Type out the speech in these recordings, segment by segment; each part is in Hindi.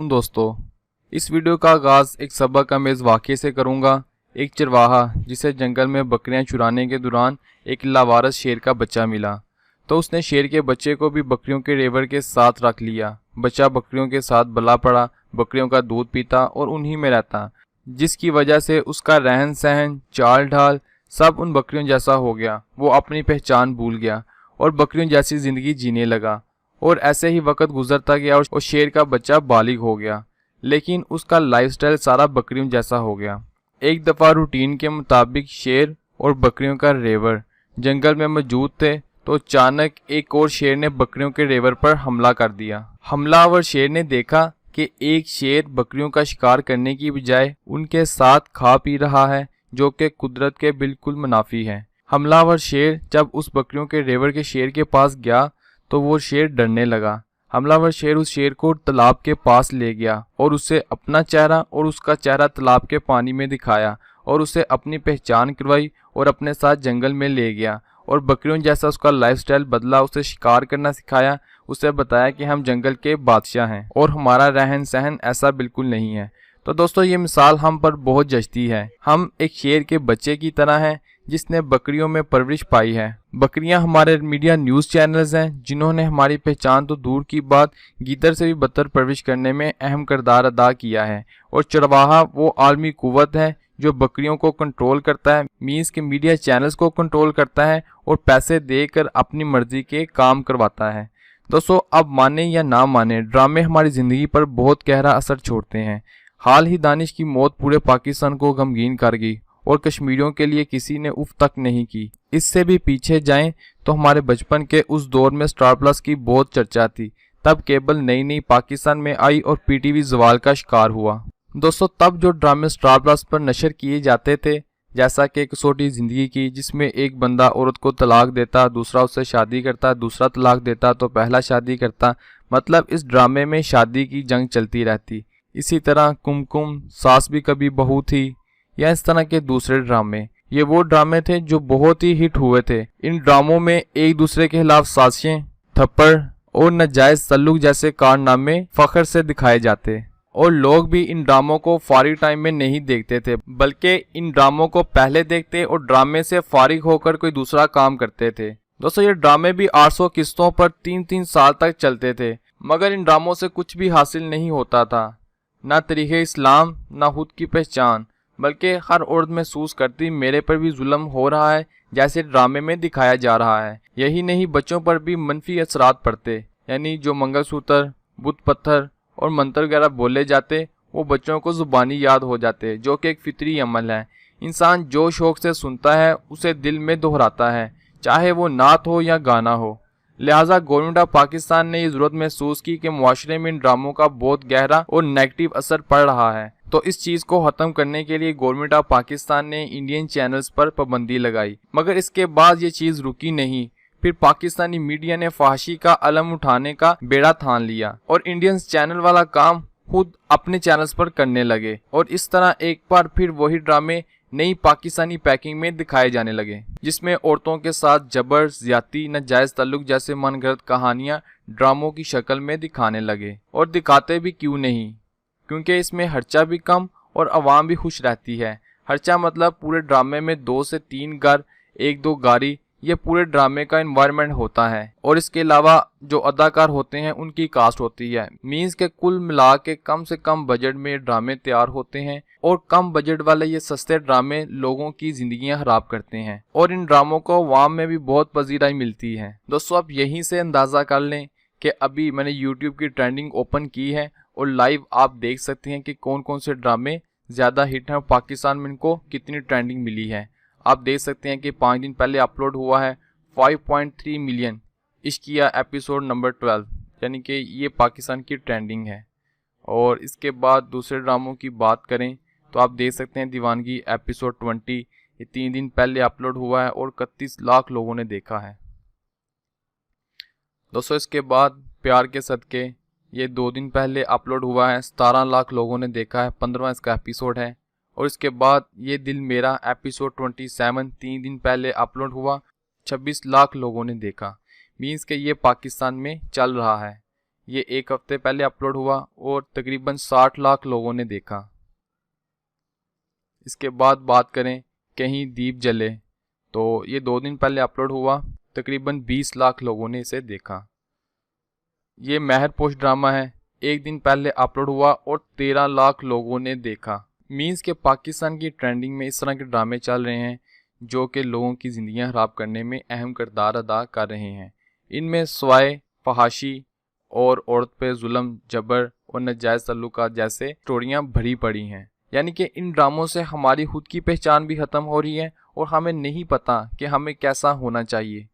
दोस्तों, इस वीडियो का आगाज़ एक सबक आमेज़ वाक़ये से करूँगा। एक चरवाहा जिसे जंगल में बकरियां चुराने के दौरान एक लावारिस शेर का बच्चा मिला, तो उसने शेर के बच्चे को भी बकरियों के रेवड़ के साथ रख लिया। बच्चा बकरियों के साथ पला पड़ा, बकरियों का दूध पीता और उन्हीं में रहता, जिसकी वजह से उसका रहन सहन, चाल ढाल सब उन बकरियों जैसा हो गया। वो अपनी पहचान भूल गया और बकरियों जैसी ज़िंदगी जीने लगा। और ऐसे ही वक्त गुजरता गया और शेर का बच्चा बालिग हो गया, लेकिन उसका लाइफस्टाइल सारा बकरियों जैसा हो गया। एक दफ़ा रूटीन के मुताबिक शेर और बकरियों का रेवड़ जंगल में मौजूद थे, तो अचानक एक और शेर ने बकरियों के रेवड़ पर हमला कर दिया। हमलावर शेर ने देखा कि एक शेर बकरियों का शिकार करने की बजाय उनके साथ खा पी रहा है, जो कि कुदरत के बिल्कुल मुनाफी है। हमलावर शेर जब उस बकरियों के रेवड़ के शेर के पास गया तो वो शेर डरने लगा। हमलावर शेर उस शेर को तालाब के पास ले गया और उसे अपना चेहरा और उसका चेहरा तालाब के पानी में दिखाया और उसे अपनी पहचान करवाई और अपने साथ जंगल में ले गया और बकरियों जैसा उसका लाइफस्टाइल बदला। उसे शिकार करना सिखाया, उसे बताया कि हम जंगल के बादशाह हैं और हमारा रहन सहन ऐसा बिल्कुल नहीं है। तो दोस्तों, ये मिसाल हम पर बहुत जचती है। हम एक शेर के बच्चे की तरह हैं जिसने बकरियों में परवरिश पाई है। बकरियां हमारे मीडिया न्यूज़ चैनल्स हैं जिन्होंने हमारी पहचान तो दूर की बात, गीदड़ से भी बदतर परवरिश करने में अहम किरदार अदा किया है। और चरवाहा वो आलमी कुव्वत है जो बकरियों को कंट्रोल करता है, मीन्स के मीडिया चैनल्स को कंट्रोल करता है और पैसे देकर अपनी मर्जी के काम करवाता है। दोस्तों, अब माने या ना माने, ड्रामे हमारी ज़िंदगी पर बहुत गहरा असर छोड़ते हैं। हाल ही दानिश की मौत पूरे पाकिस्तान को गमगीन कर गई और कश्मीरियों के लिए किसी ने उफ तक नहीं की। इससे भी पीछे जाएं तो हमारे बचपन के उस दौर में स्टार प्लस की बहुत चर्चा थी। तब केबल नई नई पाकिस्तान में आई और पीटीवी जवाल का शिकार हुआ। दोस्तों, तब जो ड्रामे स्टार प्लस पर नशर किए जाते थे, जैसा कि कसौटी ज़िंदगी की, जिसमें एक बंदा औरत को तलाक देता, दूसरा उससे शादी करता, दूसरा तलाक देता तो पहला शादी करता, मतलब इस ड्रामे में शादी की जंग चलती रहती। इसी तरह कुमकुम, सास भी कभी बहू थी, या इस तरह के दूसरे ड्रामे, ये वो ड्रामे थे जो बहुत ही हिट हुए थे। इन ड्रामों में एक दूसरे के खिलाफ साजिशें, थप्पड़ और नाजायज तल्लुक जैसे कारनामे फख्र से दिखाए जाते और लोग भी इन ड्रामों को फारिग टाइम में नहीं देखते थे, बल्कि इन ड्रामों को पहले देखते और ड्रामे से फारिग होकर कोई दूसरा काम करते थे। दोस्तों, ये ड्रामे भी 800 किस्तों पर 3-3 साल तक चलते थे, मगर इन ड्रामों से कुछ भी हासिल नहीं होता था, ना तरीक़े इस्लाम, ना खुद की पहचान, बल्कि हर औरत महसूस करती मेरे पर भी जुल्म हो रहा है जैसे ड्रामे में दिखाया जा रहा है। यही नहीं, बच्चों पर भी मनफी असरात पड़ते, यानी जो मंगलसूत्र, बुत पत्थर और मंत्र वगैरह बोले जाते वो बच्चों को जुबानी याद हो जाते, जो कि एक फितरी अमल है। इंसान जो शौक से सुनता है उसे दिल में दोहराता है, चाहे वो नात हो या गाना हो। लिहाजा गवर्नमेंट ऑफ पाकिस्तान ने ये जरूरत महसूस की कि मुआशरे में इन ड्रामों का बहुत गहरा और नेगेटिव असर पड़ रहा है, तो इस चीज़ को ख़त्म करने के लिए गवर्नमेंट ऑफ पाकिस्तान ने इंडियन चैनल्स पर पाबंदी लगाई। मगर इसके बाद ये चीज़ रुकी नहीं। फिर पाकिस्तानी मीडिया ने फहाशी का अलम उठाने का बेड़ा थान लिया और इंडियन चैनल वाला काम खुद अपने चैनल्स पर करने लगे और इस तरह एक बार फिर वही ड्रामे नई पाकिस्तानी पैकिंग में दिखाए जाने लगे, जिसमें औरतों के साथ जबर, ज्यादती, नाजायज ताल्लुक जैसे मनगढ़ंत कहानियां ड्रामों की शक्ल में दिखाने लगे। और दिखाते भी क्यों नहीं, क्योंकि इसमें खर्चा भी कम और आवाम भी खुश रहती है। खर्चा मतलब पूरे ड्रामे में 2 से 3 घर, 1-2 गाड़ी, ये पूरे ड्रामे का एनवायरनमेंट होता है। और इसके अलावा जो अदाकार होते हैं उनकी कास्ट होती है, मीन्स के कुल मिला के कम से कम बजट में ड्रामे तैयार होते हैं। और कम बजट वाले ये सस्ते ड्रामे लोगों की जिंदगियां खराब करते हैं और इन ड्रामों को अवाम में भी बहुत पजीराई मिलती है। दोस्तों, आप यहीं से अंदाज़ा कर लें कि अभी मैंने यूट्यूब की ट्रेंडिंग ओपन की है और लाइव आप देख सकते हैं कि कौन कौन से ड्रामे ज़्यादा हिट हैं और पाकिस्तान में इनको कितनी ट्रेंडिंग मिली है। आप देख सकते हैं कि 5 दिन पहले अपलोड हुआ है 5.3 मिलियन इश्किया एपिसोड नंबर 12, यानी कि ये पाकिस्तान की ट्रेंडिंग है। और इसके बाद दूसरे ड्रामों की बात करें तो आप देख सकते हैं दीवानगी एपिसोड 20, ये 3 दिन पहले अपलोड हुआ है और 31 लाख लोगों ने देखा है। दोस्तों, इसके बाद प्यार के सदके, ये 2 दिन पहले अपलोड हुआ है, 17 लाख लोगों ने देखा है, 15वां इसका एपिसोड है। और इसके बाद ये दिल मेरा एपिसोड 27 3 दिन पहले अपलोड हुआ, 26 लाख लोगों ने देखा। मीन्स के ये पाकिस्तान में चल रहा है। ये एक हफ्ते पहले अपलोड हुआ और तकरीबन 60 लाख लोगों ने देखा। इसके बाद बात करें कहीं दीप जले, तो ये 2 दिन पहले अपलोड हुआ, तकरीबन 20 लाख लोगों ने इसे देखा। ये महर पोश ड्रामा है, 1 दिन पहले अपलोड हुआ और 13 लाख लोगों ने देखा। मीन्स के पाकिस्तान की ट्रेंडिंग में इस तरह के ड्रामे चल रहे हैं जो कि लोगों की ज़िंदगियां खराब करने में अहम किरदार अदा कर रहे हैं। इनमें स्वाय, फहाशी और औरत पे जुल्म, जबर और नाजायज़ तल्लुकात जैसे स्टोरियां भरी पड़ी हैं। यानी कि इन ड्रामों से हमारी खुद की पहचान भी ख़त्म हो रही है और हमें नहीं पता कि हमें कैसा होना चाहिए,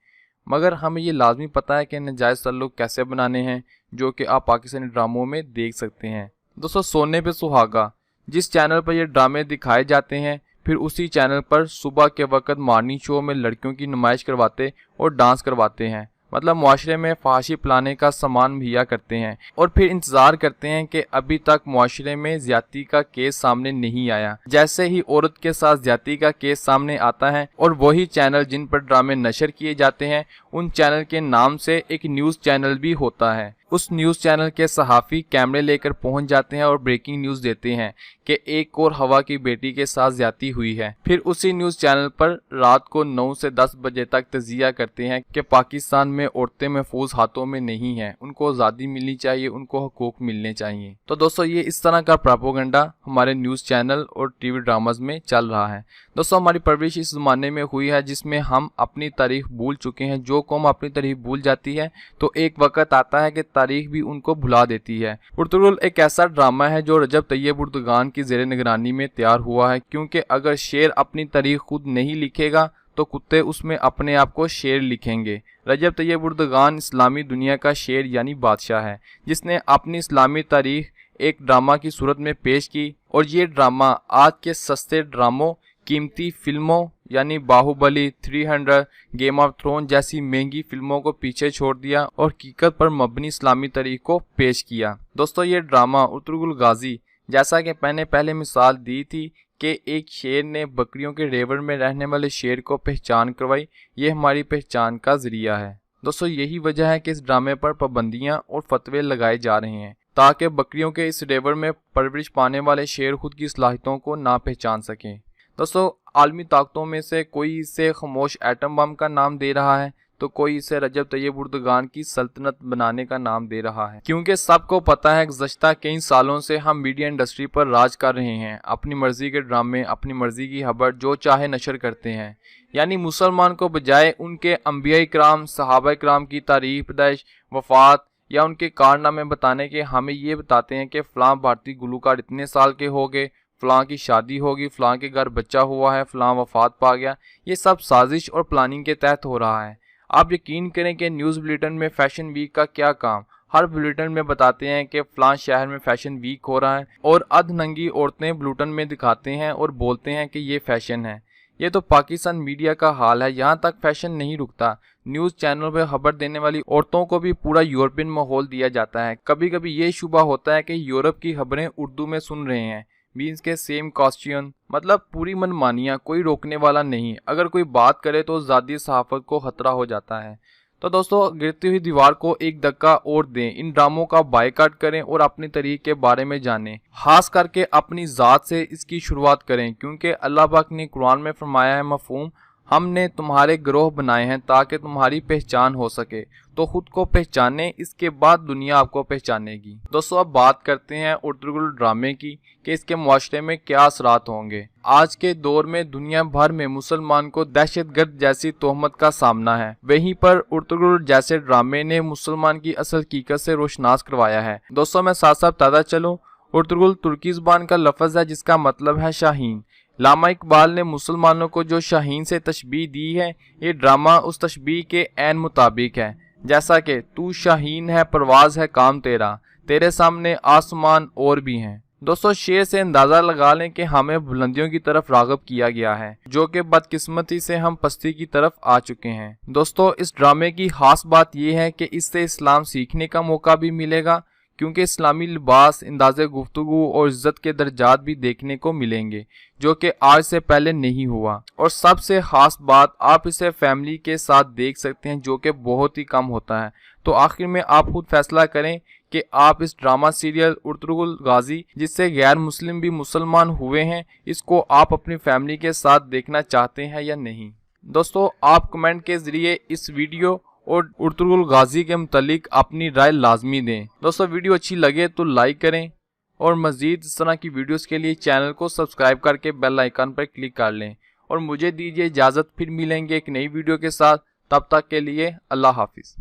मगर हमें ये लाजमी पता है कि नाजायज़ तल्लुक कैसे बनाने हैं, जो कि आप पाकिस्तानी ड्रामों में देख सकते हैं। दोस्तों, सोने पे सुहागा, जिस चैनल पर ये ड्रामे दिखाए जाते हैं, फिर उसी चैनल पर सुबह के वक्त मॉर्निंग शो में लड़कियों की नुमाइश करवाते और डांस करवाते हैं। मतलब मुआशरे में फहाशी पिलाने का सामान मुहैया करते हैं और फिर इंतज़ार करते हैं कि अभी तक मुआशरे में ज्यादती का केस सामने नहीं आया। जैसे ही औरत के साथ ज्यादती का केस सामने आता है और वही चैनल जिन पर ड्रामे नशर किए जाते हैं, उन चैनल के नाम से एक न्यूज़ चैनल भी होता है। उस न्यूज़ चैनल के सहाफ़ी कैमरे लेकर पहुंच जाते हैं और ब्रेकिंग न्यूज़ देते हैं कि एक और हवा की बेटी के साथ ज्यादती हुई है। फिर उसी न्यूज़ चैनल पर रात को 9 से 10 बजे तक तज़िया करते हैं कि पाकिस्तान में औरतें महफूज हाथों में नहीं हैं, उनको आज़ादी मिलनी चाहिए, उनको हकूक़ मिलने चाहिए। तो दोस्तों, ये इस तरह का प्रोपेगेंडा हमारे न्यूज़ चैनल और टीवी ड्रामाज में चल रहा है। दोस्तों, हमारी परवरिश इस ज़माने में हुई है जिसमें हम अपनी तारीख भूल चुके हैं। जो कौम अपनी तारीख भूल जाती है तो एक वक्त आता है कि तारीख भी उनको भुला देती है। पुर्तगाल एक ऐसा ड्रामा है जो रजब तैयब उर्दुगान की ज़ेर निगरानी में तैयार हुआ है, क्योंकि अगर शेर अपनी तारीख खुद नहीं लिखेगा तो कुत्ते उसमें अपने आप को शेर लिखेंगे। रजब तैयब उर्दुगान इस्लामी दुनिया का शेर यानी बादशाह है, जिसने अपनी इस्लामी तारीख एक ड्रामा की सूरत में पेश की। और ये ड्रामा आज के सस्ते ड्रामों, कीमती फिल्मों यानी बाहुबली, 300, गेम ऑफ थ्रोन जैसी महंगी फिल्मों को पीछे छोड़ दिया और हकीकत पर मबनी इस्लामी तारीख को पेश किया। दोस्तों, ये ड्रामा अर्तुगरुल गाजी, जैसा कि मैंने पहले मिसाल दी थी कि एक शेर ने बकरियों के रेवड़ में रहने वाले शेर को पहचान करवाई, ये हमारी पहचान का जरिया है। दोस्तों, यही वजह है कि इस ड्रामे पर पाबंदियां और फतवे लगाए जा रहे हैं ताकि बकरियों के इस रेवड़ में परवरिश पाने वाले शेर खुद की सलाहियतों को ना पहचान सकें। दोस्तों, आलमी ताकतों में से कोई इसे खामोश एटम बम का नाम दे रहा है तो कोई इसे रजब तैयब उर्दुगान की सल्तनत बनाने का नाम दे रहा है, क्योंकि सबको पता है गुज़श्ता कई सालों से हम मीडिया इंडस्ट्री पर राज कर रहे हैं। अपनी मर्जी के ड्रामे, अपनी मर्जी की खबर जो चाहे नशर करते हैं। यानी मुसलमान को बजाय उनके अंबिया इकराम, सहाबा इकराम की तारीफ, पैदाइश, वफात या उनके कारनामे बताने के हमें ये बताते हैं कि फ़लाँ भारतीय गुलूकार इतने साल के हो गए, फ़लाँ की शादी होगी, फ़लाँ के घर बच्चा हुआ है, फ़लाँ वफात पा गया। ये सब साजिश और प्लानिंग के तहत हो रहा है। आप यकीन करें कि न्यूज़ बुलेटिन में फैशन वीक का क्या काम, हर बुलेटिन में बताते हैं कि फ़लाँ शहर में फैशन वीक हो रहा है और अधनंगी औरतें बुलेटिन में दिखाते हैं और बोलते हैं कि ये फैशन है। ये तो पाकिस्तान मीडिया का हाल है। यहाँ तक फैशन नहीं रुकता, न्यूज़ चैनल पर खबर देने वाली औरतों को भी पूरा यूरोपियन माहौल दिया जाता है। कभी कभी ये शुबा होता है कि यूरोप की खबरें उर्दू में सुन रहे हैं। मीन्स के सेम कॉस्ट्यूम, मतलब पूरी मनमानियाँ, कोई रोकने वाला नहीं। अगर कोई बात करे तो ज़ाती सहाफ़त को ख़तरा हो जाता है। तो दोस्तों, गिरती हुई दीवार को एक धक्का और दें, इन ड्रामों का बायकॉट करें और अपने तरीके के बारे में जानें। खास करके अपनी ज़ात से इसकी शुरुआत करें, क्योंकि अल्लाह पाक ने कुरान में फरमाया है, मफ़हूम, हमने तुम्हारे गिरोह बनाए हैं ताकि तुम्हारी पहचान हो सके। तो खुद को पहचाने, इसके बाद दुनिया आपको पहचानेगी। दोस्तों, अब बात करते हैं अर्तुगरुल ड्रामे की कि इसके मुआशरे में क्या असरात होंगे। आज के दौर में दुनिया भर में मुसलमान को दहशतगर्द जैसी तोहमत का सामना है। वहीं पर अर्तुगरुल जैसे ड्रामे ने मुसलमान की असल हकीकत से रोशनास करवाया है। दोस्तों, मैं साथ साथ बताता चलूँ, अर्तुगरुल तुर्की ज़बान का लफ्ज़ है जिसका मतलब है शाहीन। लामा इकबाल ने मुसलमानों को जो शाहीन से तशबीह दी है, ये ड्रामा उस तशबीह के ऐन मुताबिक है। जैसा कि तू शाहीन है, परवाज़ है काम तेरा, तेरे सामने आसमान और भी हैं। दोस्तों, शेर से अंदाज़ा लगा लें कि हमें बुलंदियों की तरफ राग़िब किया गया है, जो कि बदकिस्मती से हम पस्ती की तरफ आ चुके हैं। दोस्तों, इस ड्रामे की ख़ास बात यह है कि इससे इस्लाम सीखने का मौका भी मिलेगा, क्योंकि इस्लामी लिबास, अंदाज़े गुफ्तगू और इज़्ज़त के दर्जात भी देखने को मिलेंगे, जो कि आज से पहले नहीं हुआ। और सबसे ख़ास बात, आप इसे फैमिली के साथ देख सकते हैं, जो कि बहुत ही कम होता है। तो आखिर में आप खुद फैसला करें कि आप इस ड्रामा सीरियल उर्तुगरुल गाजी, जिससे गैर मुस्लिम भी मुसलमान हुए हैं, इसको आप अपनी फैमिली के साथ देखना चाहते हैं या नहीं। दोस्तों, आप कमेंट के जरिए इस वीडियो और उर्तुगरुल गाजी के मुतालिक अपनी राय लाजमी दें। दोस्तों, वीडियो अच्छी लगे तो लाइक करें और मज़ीद इस तरह की वीडियोस के लिए चैनल को सब्सक्राइब करके बेल आइकन पर क्लिक कर लें। और मुझे दीजिए इजाज़त, फिर मिलेंगे एक नई वीडियो के साथ। तब तक के लिए अल्लाह हाफिज़।